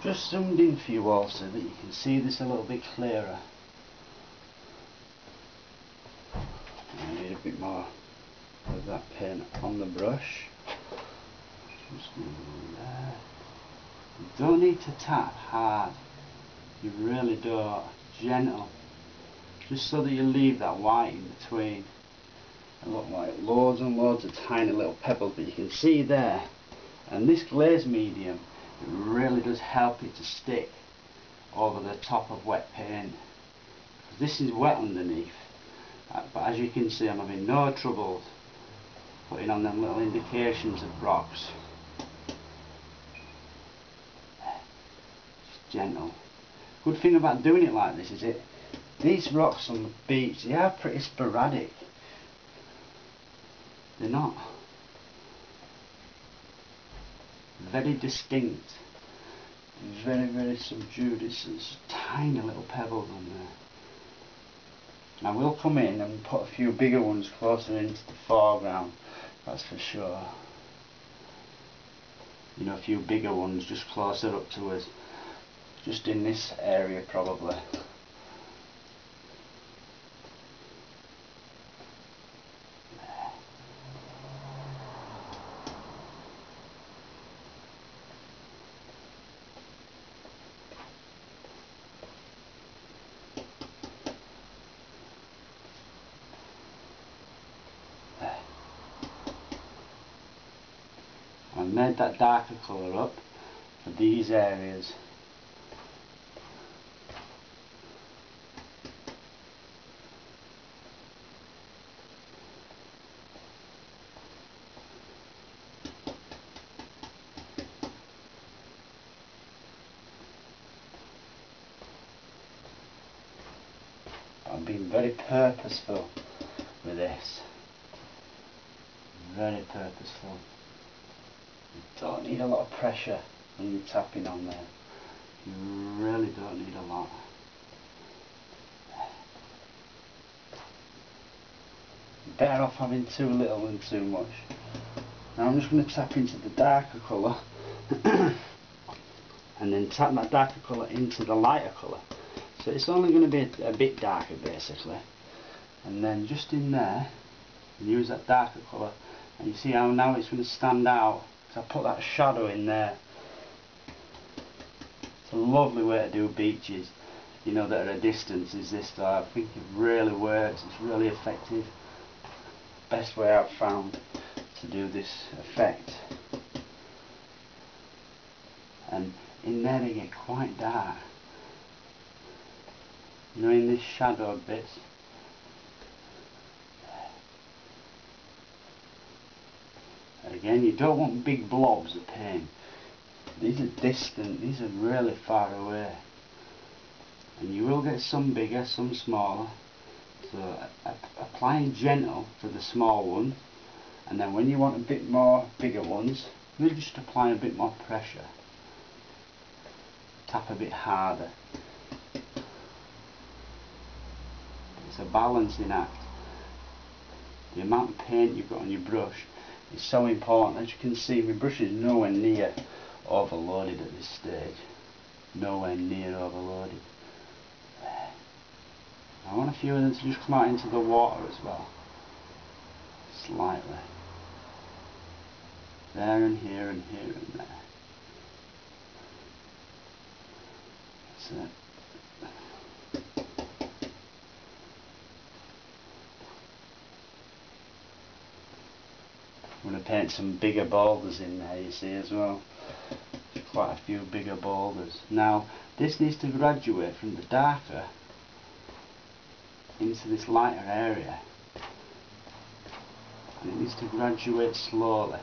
just zoomed in for you all so that you can see this a little bit clearer. I need a bit more of that paint on the brush. Just there. You don't need to tap hard, you really don't. Gentle, just so that you leave that white in between. It look like loads and loads of tiny little pebbles, but you can see there, and this glaze medium, it really does help it to stick over the top of wet paint. This is wet underneath, but as you can see I'm having no trouble putting on them little indications of rocks. Just gentle. Good thing about doing it like this is these rocks on the beach, they are pretty sporadic. They're not very distinct, very, very subdued. It's tiny little pebbles on there. And I will come in and put a few bigger ones closer into the foreground, that's for sure. You know, a few bigger ones just closer up to us, just in this area probably. I've made that darker colour up for these areas. I'm being very purposeful with this. Very purposeful. You don't need a lot of pressure when you're tapping on there. You really don't need a lot. You're better off having too little than too much. Now I'm just going to tap into the darker colour and then tap that darker colour into the lighter colour. So it's only going to be a bit darker basically. And then just in there, use that darker colour, and you see how now it's going to stand out. So I put that shadow in there. It's a lovely way to do beaches, you know, that are at a distance is this though. I think it really works, it's really effective. Best way I've found to do this effect. And in there they get quite dark. You know, in this shadowed bits. Again, you don't want big blobs of paint. These are distant, these are really far away. And you will get some bigger, some smaller. So applying gentle to the small ones, and then when you want a bit more bigger ones, we'll just apply a bit more pressure. Tap a bit harder. It's a balancing act. The amount of paint you've got on your brush is so important. As you can see, my brush is nowhere near overloaded at this stage. Nowhere near overloaded. I want a few of them to just come out into the water as well. Slightly. There and here and here and there. That's it. I'm going to paint some bigger boulders in there, you see, as well. Quite a few bigger boulders. Now, this needs to graduate from the darker into this lighter area. And it needs to graduate slowly.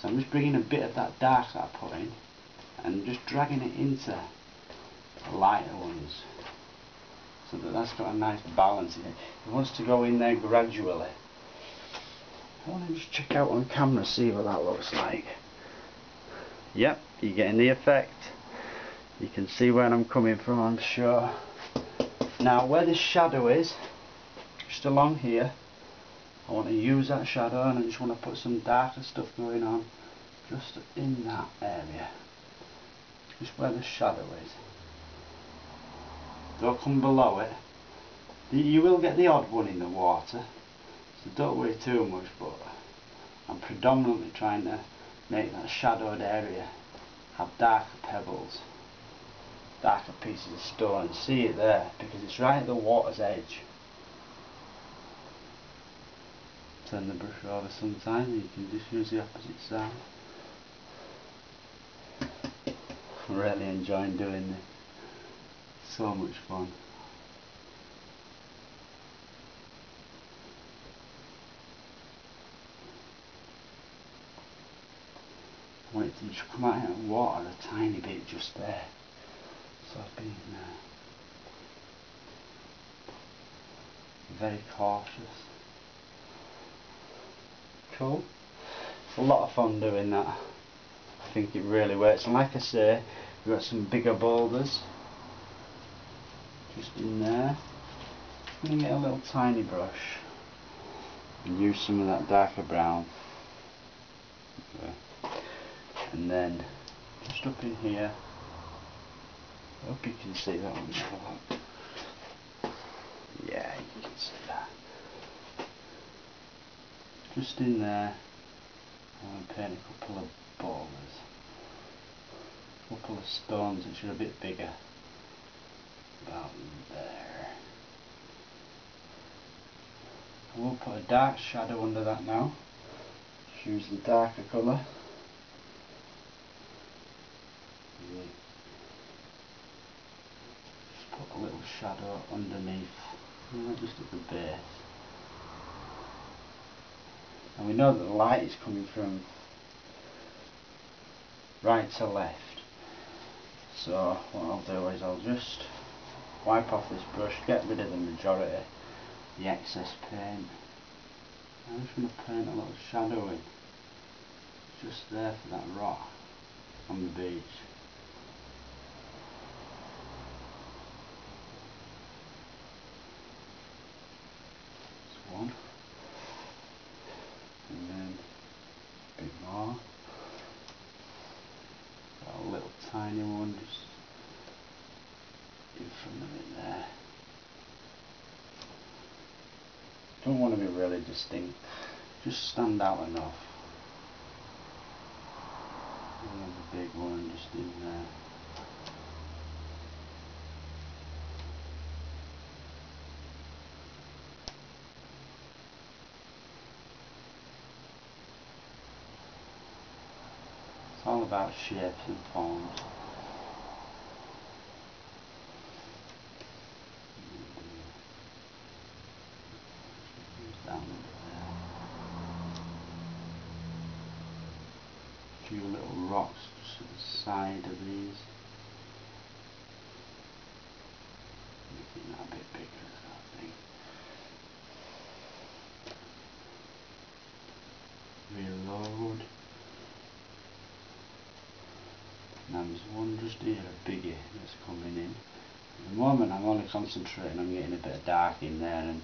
So I'm just bringing a bit of that dark that I put in and just dragging it into the lighter ones. So that that's got a nice balance in it. It wants to go in there gradually. I want to just check out on camera, see what that looks like. Yep, you're getting the effect. You can see where I'm coming from, I'm sure. Now where this shadow is, just along here, I want to use that shadow and I just want to put some darker stuff going on just in that area. just where the shadow is. Don't come below it. You will get the odd one in the water, so don't worry too much, but I'm predominantly trying to make that shadowed area have darker pebbles, darker pieces of stone. See it there, because it's right at the water's edge. Turn the brush over sometimes and you can just use the opposite side. I'm really enjoying doing this. So much fun. I want it to just come out of the water a tiny bit just there. So I've been very cautious. Cool. It's a lot of fun doing that. I think it really works. And like I say, we've got some bigger boulders just in there. I'm going to get a little tiny brush and use some of that darker brown. Okay. And then just up in here, I hope you can see that one. Yeah, you can see that. Just in there, I'm going to paint a couple of boulders, a couple of stones which are a bit bigger, about there. I will put a dark shadow under that now. Just use the darker colour. Just put a little shadow underneath, just at the base. And we know that the light is coming from right to left. So what I'll do is I'll just wipe off this brush, get rid of the majority, the excess paint. I'm just going to paint a little shadow in, just there for that rock on the beach. That's one. And then a bit more. Got a little tiny one just in front of it there. Don't want to be really distinct, just stand out enough. Another big one just in there. It's all about shapes and forms. Down there. A few little rocks just to the side of these. Making that a bit bigger, I think. Reload. Now there's one just here, a biggie that's coming in. At the moment I'm only concentrating on getting a bit of dark in there, and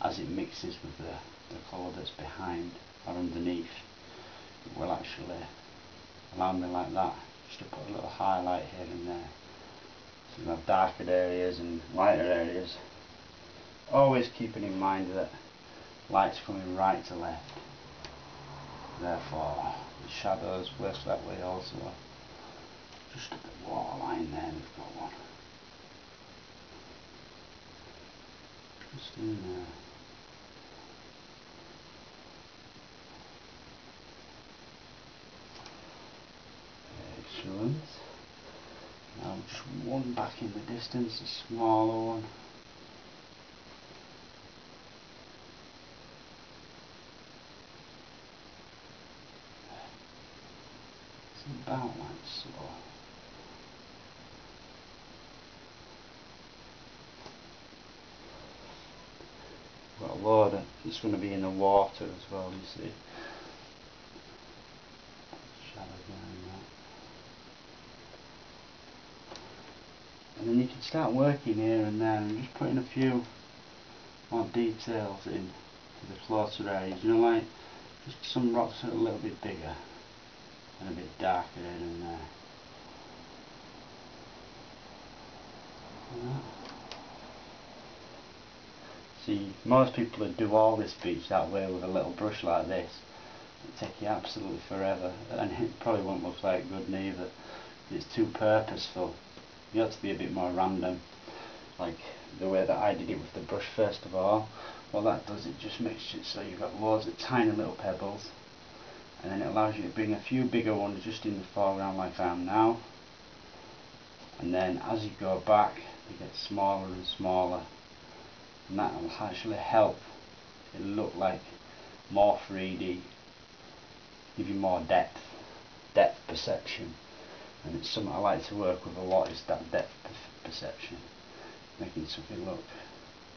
as it mixes with the colour that's behind or underneath, it will actually allow me like that, just to put a little highlight here and there. So you have darker areas and lighter areas. Always keeping in mind that light's coming right to left. Therefore the shadows work that way also. Just at the waterline there we've got one. Just in there. Excellent. Now just one back in the distance, a smaller one. It's about like so. Got a load of, it's going to be in the water as well, you see. Shadow behind that. And then you can start working here and there and just putting a few more details in to the closer areas. You know, like just some rocks that are a little bit bigger and a bit darker here and there. See, most people would do all this beach that way with a little brush like this. It'd take you absolutely forever, and it probably won't look like good neither. It's too purposeful. You have to be a bit more random, like the way that I did it with the brush first of all. What that does, it just makes it so you've got loads of tiny little pebbles, and then it allows you to bring a few bigger ones just in the foreground like I am now, and then as you go back they get smaller and smaller, and that will actually help it look like more 3D, give you more depth perception. And it's something I like to work with a lot, is that depth perception, making something look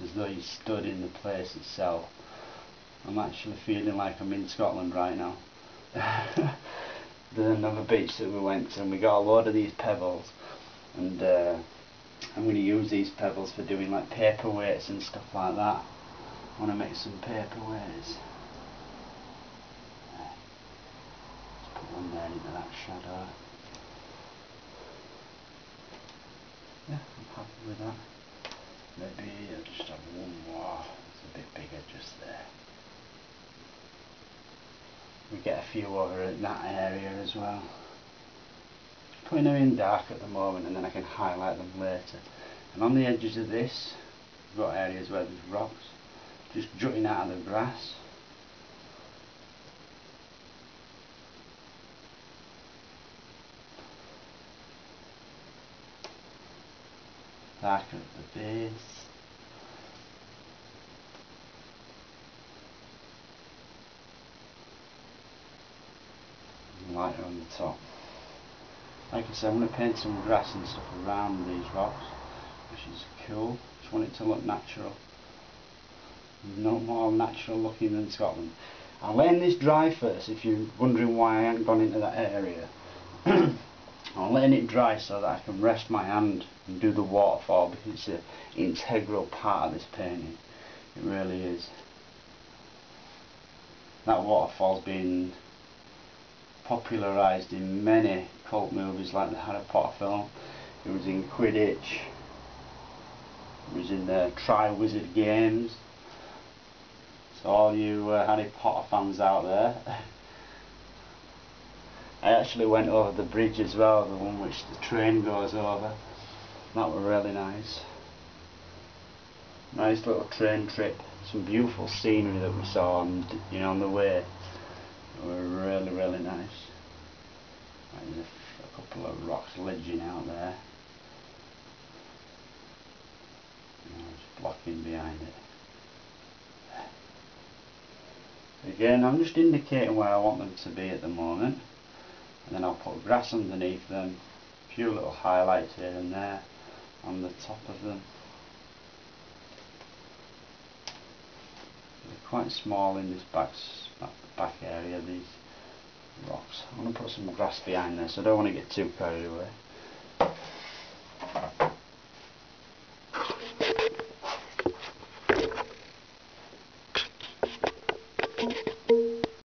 as though you stood in the place itself. I'm actually feeling like I'm in Scotland right now. There's another beach that we went to and we got a load of these pebbles, and I'm going to use these pebbles for doing like paperweights and stuff like that. I want to make some paperweights. Let's put one there into that shadow. Yeah, I'm happy with that. Maybe I'll just have one more. It's a bit bigger just there. We get a few over in that area as well. Putting them in dark at the moment, and then I can highlight them later. And on the edges of this, we've got areas where there's rocks just jutting out of the grass. Darker at the base. And lighter on the top. Like I said, I'm going to paint some grass and stuff around these rocks, which is cool. Just want it to look natural. No more natural looking than Scotland. I'm letting this dry first, if you're wondering why I haven't gone into that area. I'm letting it dry so that I can rest my hand and do the waterfall, because it's an integral part of this painting. It really is. That waterfall's been popularised in many cult movies like the Harry Potter film. It was in Quidditch. It was in the Tri-Wizard games. So all you Harry Potter fans out there. I actually went over the bridge as well, the one which the train goes over. That was really nice. Nice little train trip. Some beautiful scenery that we saw on, on the way. They were really, really nice. There's a couple of rocks ledging out there. Just blocking behind it. Again, I'm just indicating where I want them to be at the moment, and then I'll put grass underneath them, a few little highlights here and there on the top of them. They're quite small in this back area, these rocks. I'm going to put some grass behind there, so I don't want to get too carried away.